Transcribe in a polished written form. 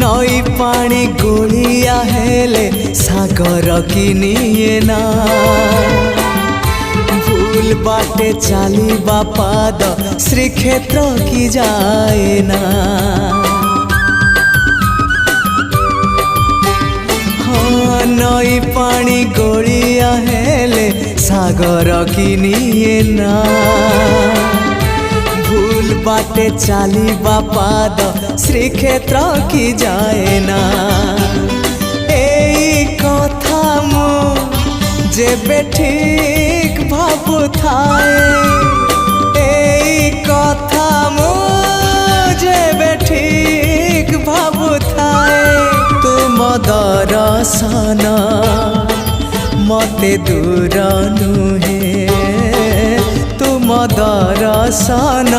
नई पानी गोलिया हेले सागर किनिए ना भूल बाटे चालिबा पाद श्रीक्षेत्र की जाए ना। हाँ नई पानी गोलिया हेले सागर किनिए ना भूल बाटे चालिबा पाद श्रीक्षेत्र की जाए ना। एई कथा मु जेबे ठीक भाबु थाए एई कथा मु जेबे ठीक भाबु थाए तुम दर्शन मते दूर नुहे तुम दर्शन।